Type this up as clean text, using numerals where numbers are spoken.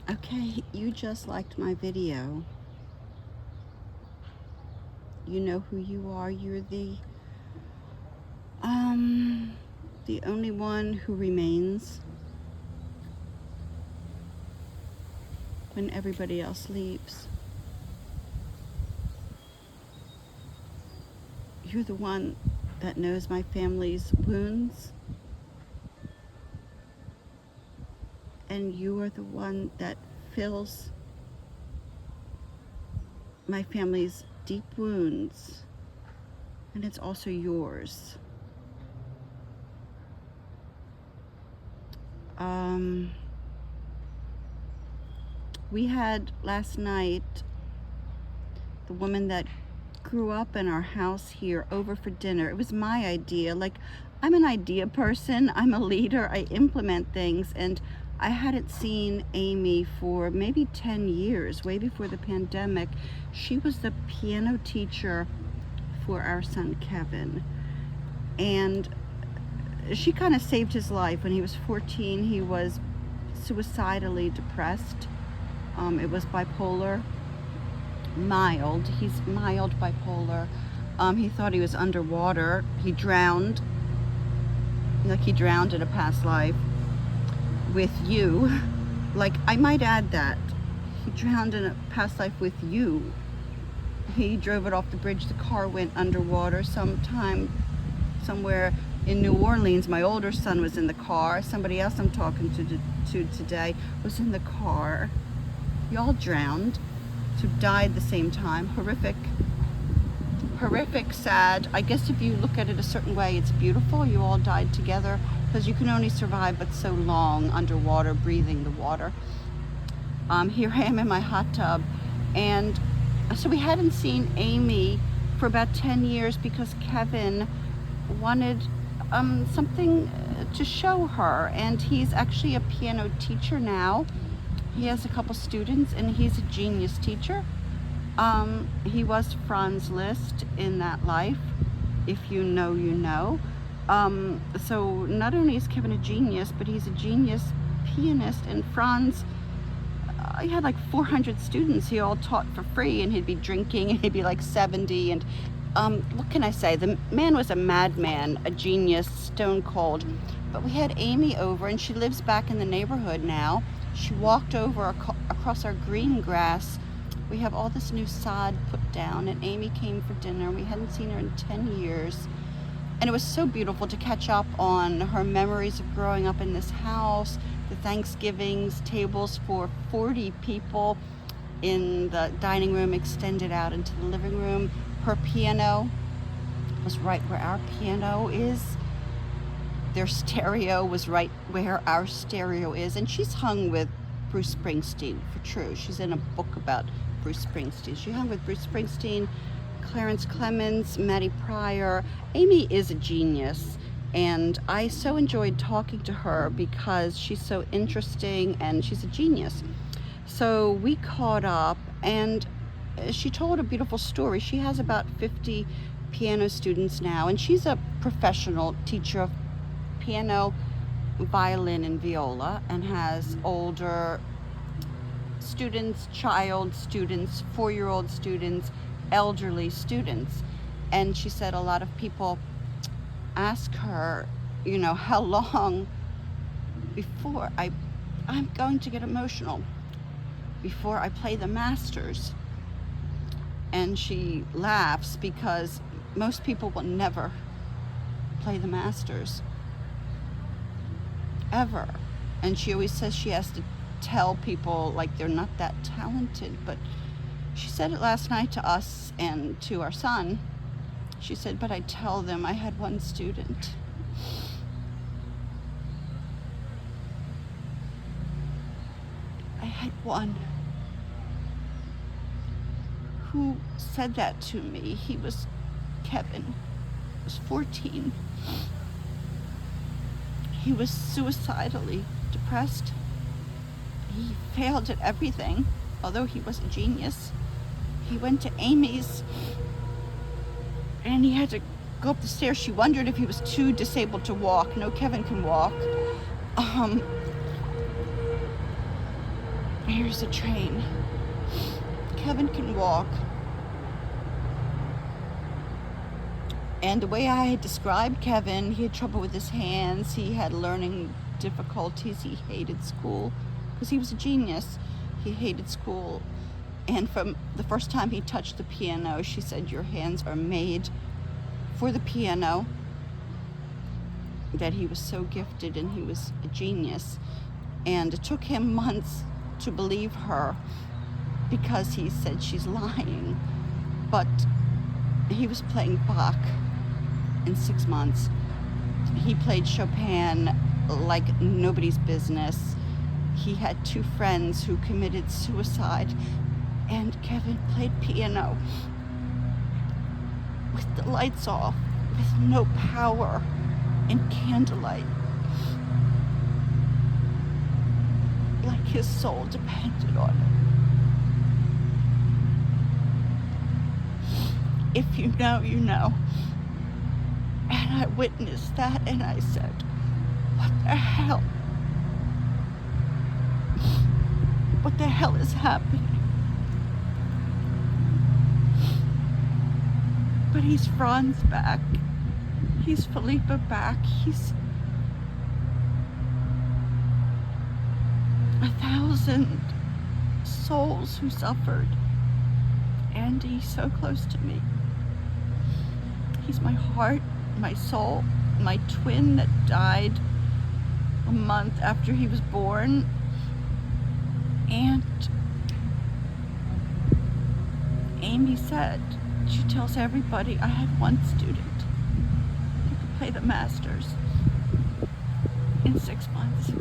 Okay, you just liked my video. You know who you are. You're the only one who remains when everybody else leaves. You're the one that knows my family's wounds, and you are the one that fills my family's deep wounds, and it's also yours. We had last night the woman that grew up in our house here over for dinner. It was my idea. Like, I'm an idea person, I'm a leader, I implement things, and I hadn't seen Amy for maybe 10 years, way before the pandemic. She was the piano teacher for our son Kevin, and she kind of saved his life. When he was 14, he was suicidally depressed. It was bipolar, mild. He's mild bipolar. He thought he was underwater. He drowned, like he drowned in a past life with you. Like, I might add that. He drowned in a past life with you. He drove it off the bridge. The car went underwater sometime, somewhere in New Orleans. My older son was in the car. Somebody else I'm talking to today was in the car. Y'all drowned, so died the same time. Horrific, sad. I guess if you look at it a certain way, it's beautiful. You all died together, because you can only survive but so long underwater, breathing the water. Here I am in my hot tub, and so we hadn't seen Amy for about 10 years because Kevin wanted something to show her, and he's actually a piano teacher now. He has a couple students, and he's a genius teacher. He was Franz Liszt in that life. If you know, you know. So not only is Kevin a genius, but he's a genius pianist, and Franz, he had like 400 students he all taught for free, and he'd be drinking, and he'd be like 70, and what can I say? The man was a madman, a genius, stone cold. But we had Amy over, and she lives back in the neighborhood now. She walked over across our green grass. We have all this new sod put down, and Amy came for dinner. We hadn't seen her in 10 years. And it was so beautiful to catch up on her memories of growing up in this house, the Thanksgivings, tables for 40 people in the dining room extended out into the living room. Her piano was right where our piano is. Their stereo was right where our stereo is. And she's hung with Bruce Springsteen, for true. She's in a book about Bruce Springsteen. She hung with Bruce Springsteen, Clarence Clemens, Maddie Pryor. Amy is a genius, and I so enjoyed talking to her because she's so interesting and she's a genius. So we caught up, and she told a beautiful story. She has about 50 piano students now, and she's a professional teacher of piano, violin, and viola, and has older students, child students, 4-year-old students, elderly students. And she said a lot of people ask her, you know, how long before I'm going to get emotional, before I play the masters. And she laughs because most people will never play the masters, ever. And she always says she has to tell people like they're not that talented. But she said it last night to us and to our son. She said, but I tell them I had one student. I had one who said that to me. He was Kevin. He was 14. He was suicidally depressed. He failed at everything, although he was a genius. He went to Amy's, and he had to go up the stairs. She wondered if he was too disabled to walk. No, Kevin can walk. Here's the train. Kevin can walk. And the way I had described Kevin, he had trouble with his hands, he had learning difficulties, he hated school, because he was a genius. He hated school. And from the first time he touched the piano, she said, your hands are made for the piano. That he was so gifted and he was a genius. And it took him months to believe her, because he said she's lying. But he was playing Bach in 6 months. He played Chopin like nobody's business. He had 2 friends who committed suicide, and Kevin played piano with the lights off, with no power, in candlelight, like his soul depended on it. If you know, you know. And I witnessed that, and I said, what the hell? What the hell is happening? But he's Franz back. He's Felipe back. He's 1,000 souls who suffered. And he's so close to me. He's my heart, my soul, my twin that died a month after he was born. And Amy said, she tells everybody, I had one student who could play the masters in 6 months.